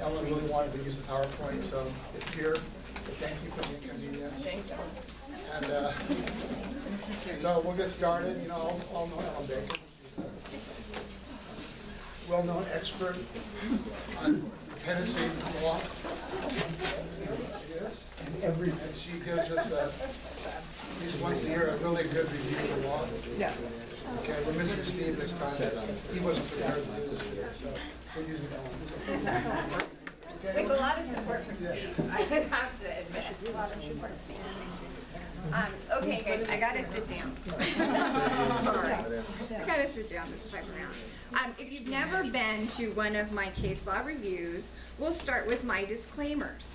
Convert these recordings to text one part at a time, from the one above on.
Ellen really wanted to use the PowerPoint, so it's here. But thank you for the inconvenience. Thank you. And so we'll get started. You know, all know Ellen Baker. She's a well-known expert on Tennessee law. Yes. And she gives us at least once a year a really good review of the law. Yeah. Okay, we're missing Steve this time. He wasn't prepared to do this year, so we're using Ellen. We have a lot of support from Steve, I do have to admit. A lot of support from Steve. Okay, guys, I gotta sit down. Sorry. I gotta sit down this time around. If you've never been to one of my case law reviews, we'll start with my disclaimers.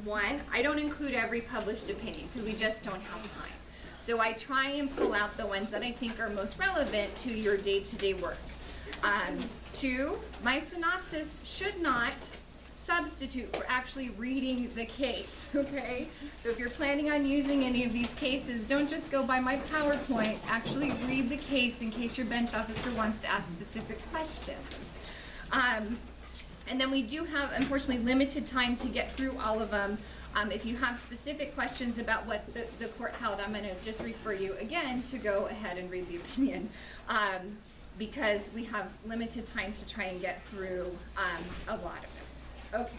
One, I don't include every published opinion because we just don't have time. So I try and pull out the ones that I think are most relevant to your day-to-day work. Two, my synopsis should not substitute for actually reading the case, okay? So if you're planning on using any of these cases, don't just go by my PowerPoint, actually read the case in case your bench officer wants to ask specific questions. And then we do have, unfortunately, limited time to get through all of them. If you have specific questions about what the court held, I'm gonna just refer you again to go ahead and read the opinion. Because we have limited time to try and get through a lot of this. Okay.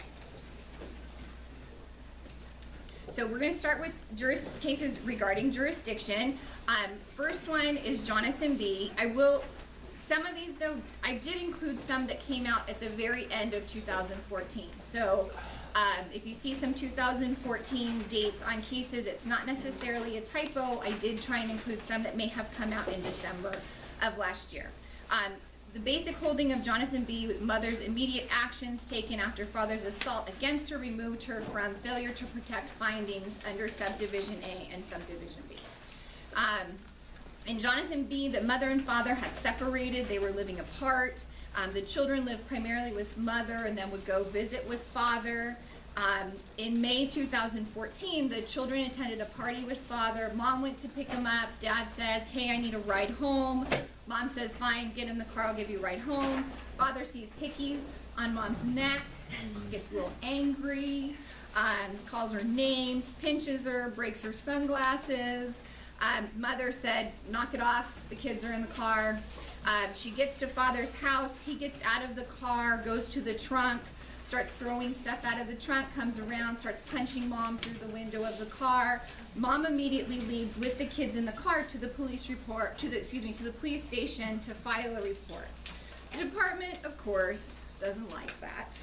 So we're going to start with cases regarding jurisdiction. First one is Jonathan B. Some of these though, I did include some that came out at the very end of 2014. So if you see some 2014 dates on cases, it's not necessarily a typo. I did try and include some that may have come out in December of last year. The basic holding of Jonathan B. Mother's immediate actions taken after father's assault against her removed her from failure to protect findings under subdivision A and subdivision B. In Jonathan B., the mother and father had separated. They were living apart. The children lived primarily with mother and then would go visit with father. In May 2014, the children attended a party with father. Mom went to pick them up. Dad says, hey, I need a ride home. Mom says, fine, get in the car, I'll give you a ride home. Father sees hickeys on mom's neck, gets a little angry, calls her names, pinches her, breaks her sunglasses. Mother said, knock it off, the kids are in the car. She gets to father's house, he gets out of the car, goes to the trunk, starts throwing stuff out of the trunk, comes around, starts punching mom through the window of the car. Mom immediately leaves with the kids in the car to the police report, to the police station to file a report. The department, of course, doesn't like that.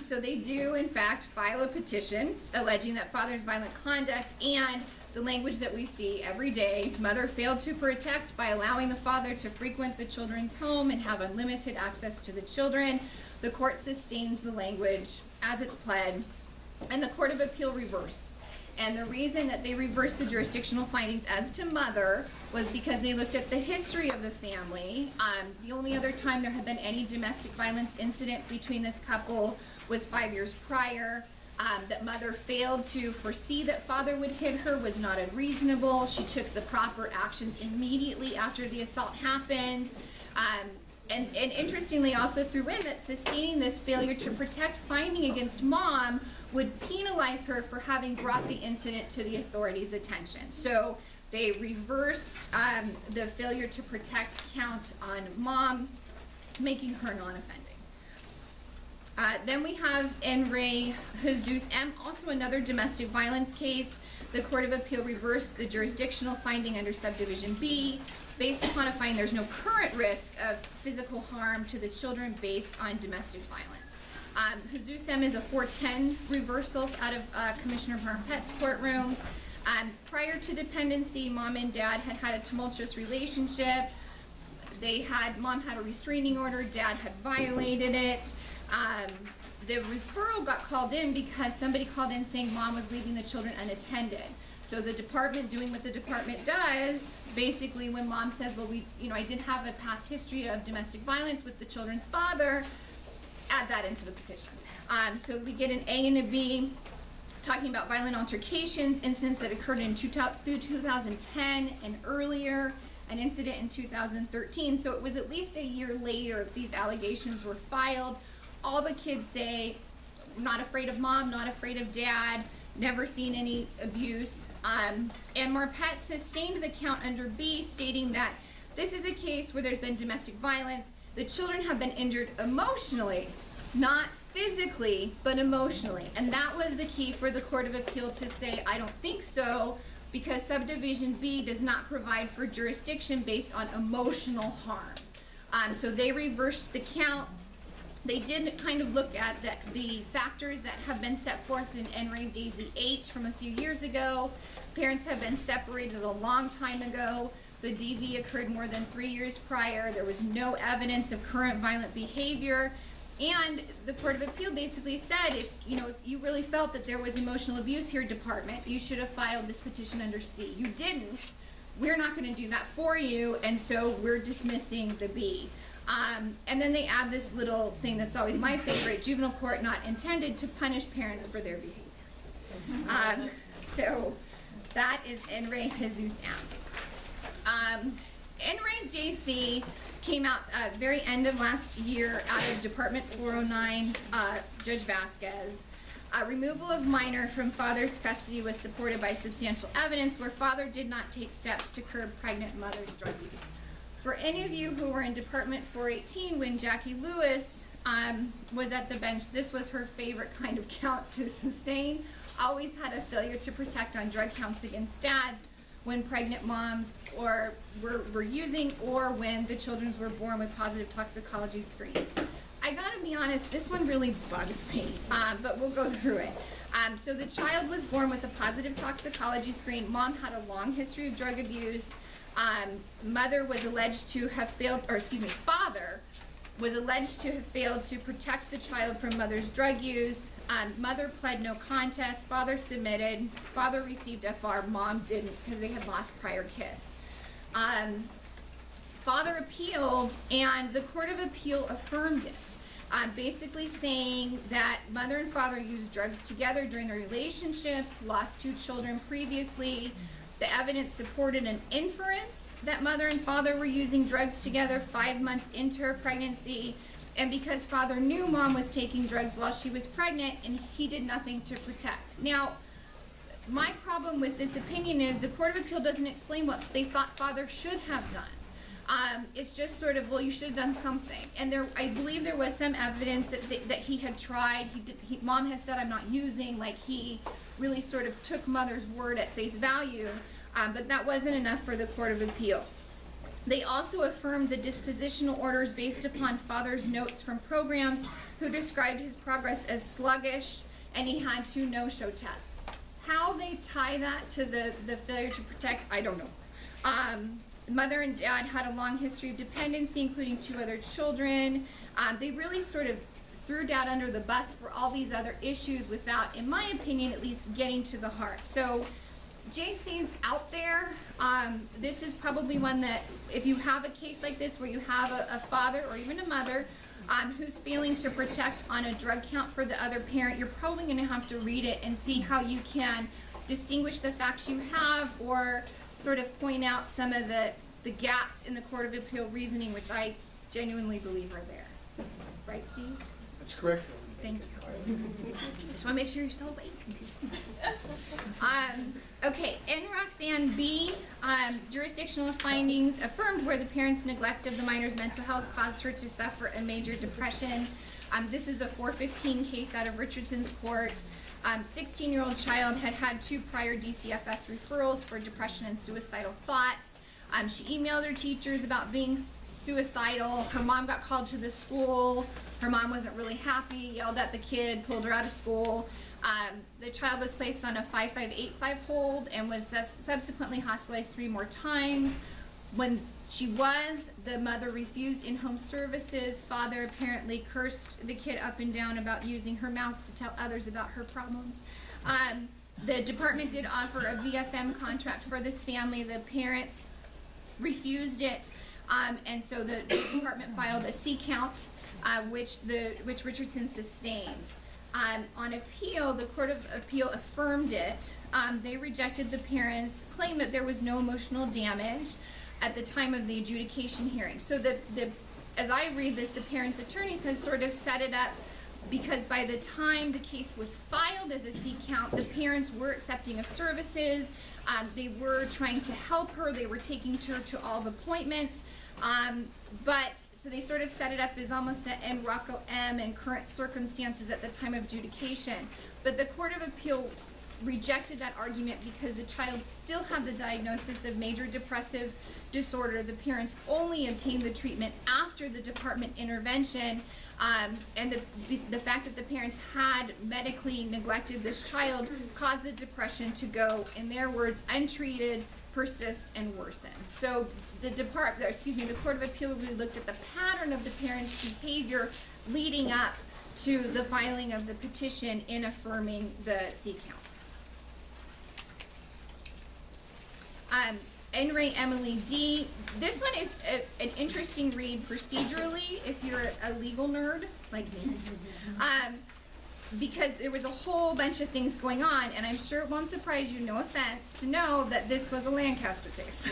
So they do, in fact, file a petition alleging that father's violent conduct and the language that we see every day, mother failed to protect by allowing the father to frequent the children's home and have unlimited access to the children. The court sustains the language as it's pled, and the Court of Appeal reversed. And the reason that they reversed the jurisdictional findings as to mother was because they looked at the history of the family. The only other time there had been any domestic violence incident between this couple was 5 years prior. That mother failed to foresee that father would hit her was not unreasonable. She took the proper actions immediately after the assault happened. And interestingly also threw in that sustaining this failure to protect finding against mom would penalize her for having brought the incident to the authorities' attention. So they reversed the failure to protect count on mom, making her non-offending. Then we have N. Ray Jesus M., also another domestic violence case. The Court of Appeal reversed the jurisdictional finding under subdivision B based upon a finding there's no current risk of physical harm to the children based on domestic violence. Jesus M. is a 410 reversal out of Commissioner Marpet's courtroom. Prior to dependency, mom and dad had had a tumultuous relationship. Mom had a restraining order, dad had violated it. The referral got called in because somebody called in saying mom was leaving the children unattended. So the department, doing what the department does, basically when mom says, well, I did have a past history of domestic violence with the children's father, add that into the petition. So we get an A and a B talking about violent altercations, incidents that occurred through 2010 and earlier, an incident in 2013. So it was at least a year later these allegations were filed. all the kids say, not afraid of mom, not afraid of dad, never seen any abuse. And Marpet sustained the count under B, stating that this is a case where there's been domestic violence. The children have been injured emotionally, not physically, but emotionally. And that was the key for the Court of Appeal to say, I don't think so, because subdivision B does not provide for jurisdiction based on emotional harm. So they reversed the count. They did kind of look at the factors that have been set forth in NRA Daisy H from a few years ago. Parents have been separated a long time ago. The DV occurred more than 3 years prior. There was no evidence of current violent behavior. And the Court of Appeal basically said, if you really felt that there was emotional abuse here, department, you should have filed this petition under C. You didn't. We're not going to do that for you, and so we're dismissing the B. And then they add this little thing that's always my favorite: juvenile court not intended to punish parents for their behavior. So that is NRA Jesus M. NRA JC came out very end of last year out of Department 409, Judge Vasquez. Removal of minor from father's custody was supported by substantial evidence where father did not take steps to curb pregnant mother's drug use. For any of you who were in Department 418 when Jackie Lewis was at the bench, this was her favorite kind of count to sustain. Always had a failure to protect on drug counts against dads when pregnant moms were using, or when the children were born with positive toxicology screens. I gotta be honest, this one really bugs me, but we'll go through it. So the child was born with a positive toxicology screen. Mom had a long history of drug abuse. Mother was alleged to have failed, or excuse me, father was alleged to have failed to protect the child from mother's drug use. Mother pled no contest. Father submitted. Father received FR. Mom didn't, because they had lost prior kids. Father appealed, and the Court of Appeal affirmed it, basically saying that mother and father used drugs together during a relationship, lost 2 children previously. The evidence supported an inference that mother and father were using drugs together 5 months into her pregnancy, and because father knew mom was taking drugs while she was pregnant, and he did nothing to protect. Now, my problem with this opinion is the Court of Appeal doesn't explain what they thought father should have done. It's just sort of, well, you should have done something. And I believe there was some evidence that he had tried. Mom had said, I'm not using, like he really sort of took mother's word at face value, but that wasn't enough for the Court of Appeal. They also affirmed the dispositional orders based upon father's notes from programs, who described his progress as sluggish, and he had 2 no-show tests. How they tie that to the failure to protect, I don't know. Mother and dad had a long history of dependency, including 2 other children. They really sort of threw dad under the bus for all these other issues without, in my opinion, at least getting to the heart. So JC's out there. This is probably one that, if you have a case like this where you have a father or even a mother who's failing to protect on a drug count for the other parent, you're probably going to have to read it and see how you can distinguish the facts you have, or sort of point out some of the gaps in the Court of Appeal reasoning, which I genuinely believe are there. Right, Steve? That's correct. Thank you. Just want to make sure you're still awake. Okay, in Roxanne B, jurisdictional findings affirmed where the parents' neglect of the minor's mental health caused her to suffer a major depression. This is a 415 case out of Richardson's court. 16-year-old child had had 2 prior DCFS referrals for depression and suicidal thoughts. She emailed her teachers about being suicidal. Her mom got called to the school. Her mom wasn't really happy, yelled at the kid, pulled her out of school. The child was placed on a 5585 hold and was subsequently hospitalized 3 more times. When she was, the mother refused in-home services. Father apparently cursed the kid up and down about using her mouth to tell others about her problems. The department did offer a VFM contract for this family. The parents refused it, and so the department filed a C count, which Richardson sustained. On appeal, the Court of Appeal affirmed it. They rejected the parents' claim that there was no emotional damage at the time of the adjudication hearing. So as I read this, the parents' attorneys had sort of set it up because by the time the case was filed as a C count, the parents were accepting of services. They were trying to help her. They were taking her to all the appointments. So they sort of set it up as almost an N Rocco M and current circumstances at the time of adjudication. But the Court of Appeal rejected that argument because the child still had the diagnosis of major depressive disorder. The parents only obtained the treatment after the department intervention, and the fact that the parents had medically neglected this child caused the depression to go, in their words, untreated, persist, and worsen. So the Court of Appeal really looked at the pattern of the parents' behavior leading up to the filing of the petition in affirming the C count. N. Ray Emily D. This one is an interesting read procedurally if you're a legal nerd like me, because there was a whole bunch of things going on, and I'm sure it won't surprise you, no offense, to know that this was a Lancaster case.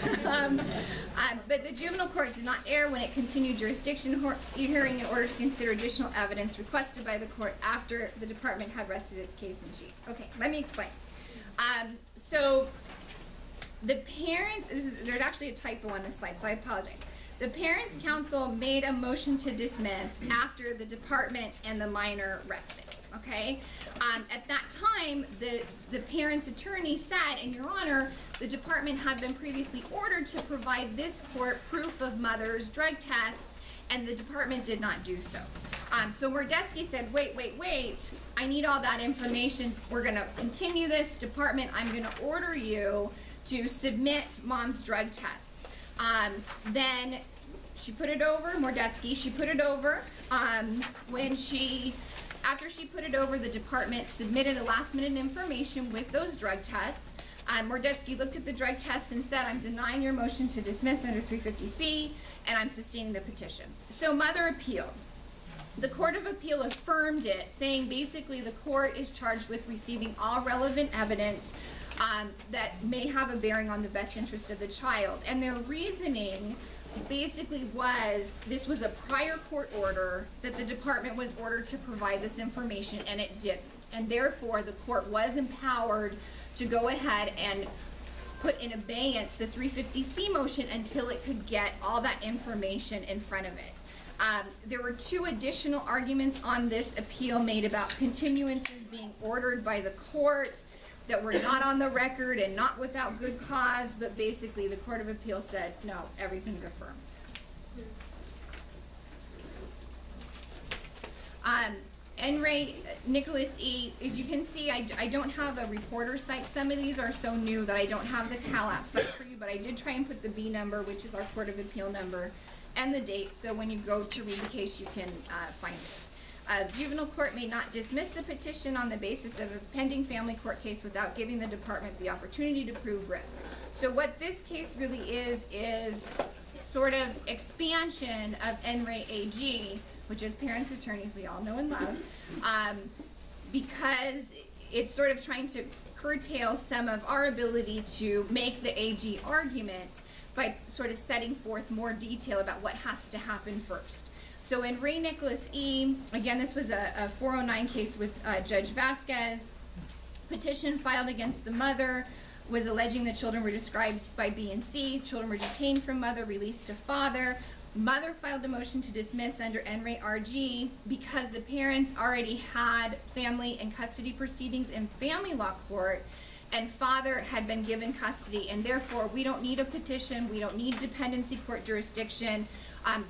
But the juvenile court did not err when it continued jurisdiction hearing in order to consider additional evidence requested by the court after the department had rested its case in chief. Okay, let me explain. So the parents, there's actually a typo on this slide, so I apologize. The Parents' Council made a motion to dismiss after the department and the minor rested, okay? At that time, the parents' attorney said, in your honor, the department had been previously ordered to provide this court proof of mother's drug tests, and the department did not do so. So Mordetsky said, wait, I need all that information. We're gonna continue this. Department, I'm gonna order you to submit mom's drug tests. Then she put it over, Mordetsky, she put it over. After she put it over, the department submitted a last minute information with those drug tests. Mordetsky looked at the drug tests and said, I'm denying your motion to dismiss under 350C, and I'm sustaining the petition. So mother appealed. The Court of Appeal affirmed it, saying basically the court is charged with receiving all relevant evidence that may have a bearing on the best interest of the child. And their reasoning basically was this was a prior court order that the department was ordered to provide this information, and it didn't. And therefore, the court was empowered to go ahead and put in abeyance the 350C motion until it could get all that information in front of it. There were two additional arguments on this appeal made about continuances being ordered by the court that were not on the record and not without good cause, but basically the Court of Appeal said, no, everything's affirmed. N. Ray Nicholas E., as you can see, I don't have a reporter site. Some of these are so new that I don't have the CalApp site for you, but I did try and put the B number, which is our Court of Appeal number, and the date, so when you go to read the case, you can find it. Juvenile court may not dismiss the petition on the basis of a pending family court case without giving the department the opportunity to prove risk. So what this case really is sort of expansion of N. Ray AG, which is parents' attorneys we all know and love, because it's sort of trying to curtail some of our ability to make the AG argument by sort of setting forth more detail about what has to happen first. So in Ray Nicholas E., again, this was a 409 case with Judge Vasquez. Petition filed against the mother was alleging the children were described by B and C. Children were detained from mother, released to father. Mother filed a motion to dismiss under N. Ray RG because the parents already had family and custody proceedings in family law court, and father had been given custody, and therefore we don't need a petition, we don't need dependency court jurisdiction.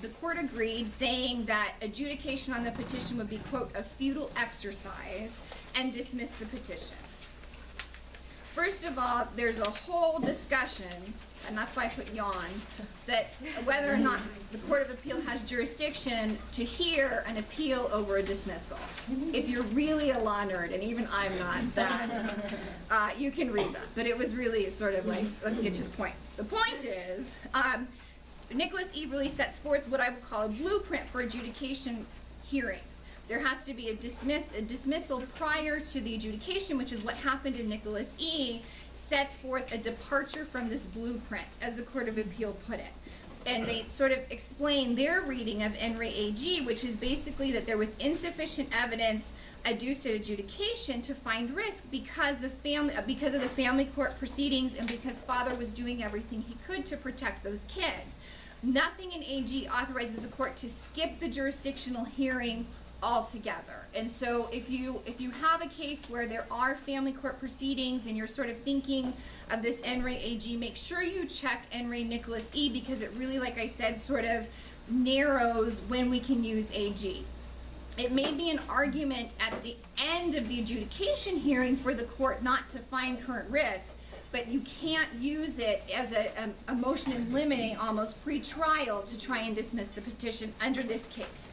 The court agreed, saying that adjudication on the petition would be, quote, a futile exercise, and dismissed the petition. First of all, there's a whole discussion, and that's why I put yawn, that whether or not the Court of Appeal has jurisdiction to hear an appeal over a dismissal. If you're really a law nerd, and even I'm not that, you can read that. But it was really sort of like, let's get to the point. The point is, Nicholas E. really sets forth what I would call a blueprint for adjudication hearings. There has to be a dismissal prior to the adjudication, which is what happened in Nicholas E., sets forth a departure from this blueprint, as the Court of Appeal put it. and they sort of explain their reading of N. Ray AG, which is basically that there was insufficient evidence adduced at adjudication to find risk because of the family court proceedings and because father was doing everything he could to protect those kids. Nothing in AG authorizes the court to skip the jurisdictional hearing altogether. And so if you have a case where there are family court proceedings and you're sort of thinking of this N. Ray AG, make sure you check N. Ray Nicholas E, because it really, like I said, sort of narrows when we can use AG. It may be an argument at the end of the adjudication hearing for the court not to find current risk, but you can't use it as a motion in limine, almost pre-trial, to try and dismiss the petition under this case.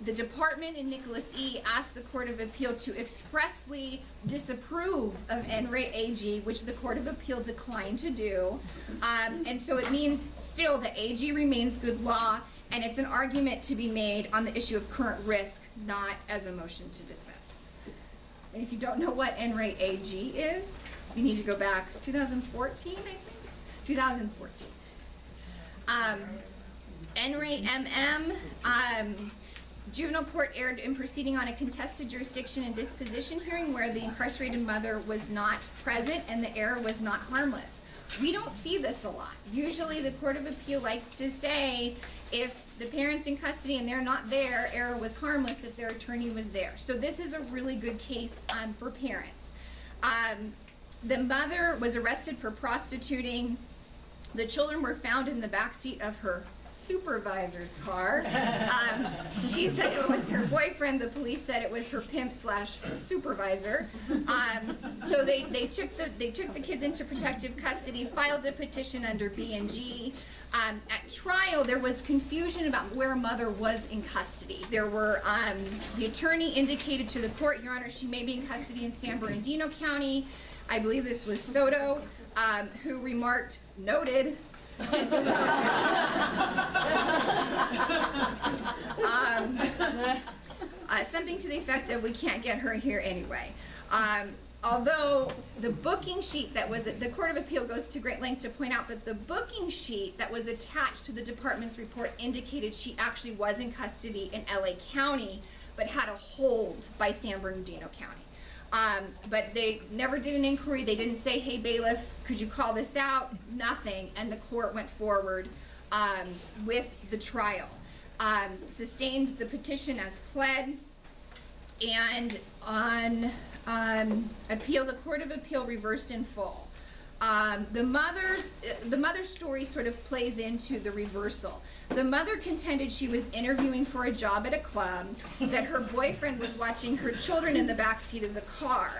The department in Nicholas E asked the Court of Appeal to expressly disapprove of N. Ray AG, which the Court of Appeal declined to do. And so it means still that AG remains good law, and it's an argument to be made on the issue of current risk, not as a motion to dismiss. And if you don't know what N. Ray AG is, you need to go back 2014, I think? 2014. N. Ray MM, juvenile court erred in proceeding on a contested jurisdiction and disposition hearing where the incarcerated mother was not present and the error was not harmless. We don't see this a lot. Usually the Court of Appeal likes to say if the parent's in custody and they're not there, error was harmless if their attorney was there. So this is a really good case for parents. The mother was arrested for prostituting. The children were found in the backseat of her supervisor's car. She said it was her boyfriend. The police said it was her pimp / supervisor. So they took the kids into protective custody, filed a petition under B and G. At trial, there was confusion about where mother was in custody. There were the attorney indicated to the court, Your Honor, she may be in custody in San Bernardino County. I believe this was Soto, who remarked, noted. Something to the effect of, we can't get her here anyway. Although the booking sheet that was the Court of Appeal goes to great lengths to point out that the booking sheet that was attached to the department's report indicated she actually was in custody in LA County, but had a hold by San Bernardino County. But they never did an inquiry. They didn't say, hey, bailiff, could you call this out? Nothing. And the court went forward with the trial. Sustained the petition as pled. And on appeal, the Court of Appeal reversed in full. The mother's story sort of plays into the reversal. The mother contended she was interviewing for a job at a club, that her boyfriend was watching her children in the backseat of the car.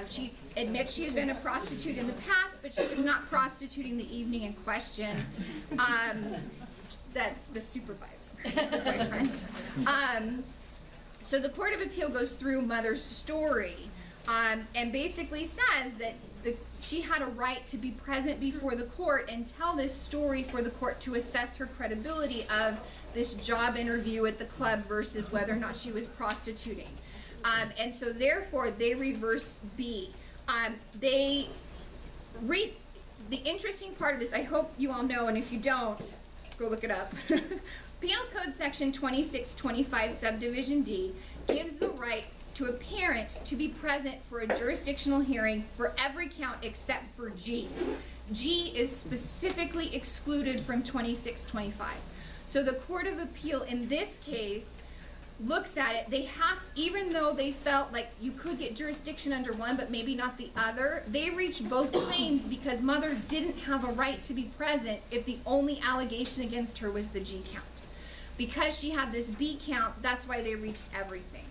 She admits she had been a prostitute in the past, but she was not prostituting the evening in question. That's the supervisor, the boyfriend. So the Court of Appeal goes through mother's story and basically says that she had a right to be present before the court and tell this story for the court to assess her credibility of this job interview at the club versus whether or not she was prostituting. And so therefore they reversed B. The interesting part of this, I hope you all know, and if you don't, go look it up. Penal Code Section 2625 Subdivision D gives the right to a parent to be present for a jurisdictional hearing for every count except for G. G is specifically excluded from 2625. So the Court of Appeal in this case looks at it, they have, even though they felt like you could get jurisdiction under one but maybe not the other, they reached both claims because mother didn't have a right to be present if the only allegation against her was the G count. Because she had this B count, that's why they reached everything.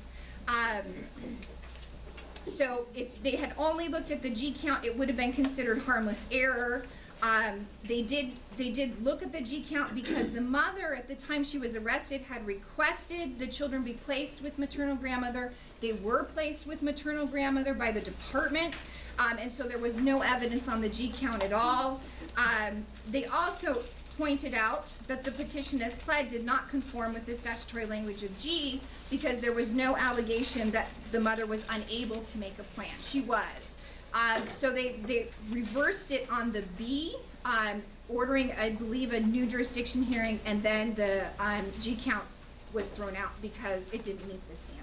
So if they had only looked at the G count, it would have been considered harmless error. They did look at the G count because the mother, at the time she was arrested, had requested the children be placed with maternal grandmother. They were placed with maternal grandmother by the department, and so there was no evidence on the G count at all. They also pointed out that the petition as pled did not conform with the statutory language of G because there was no allegation that the mother was unable to make a plan. She was. So they reversed it on the B ordering, I believe, a new jurisdiction hearing, and then the G count was thrown out because it didn't meet the standard.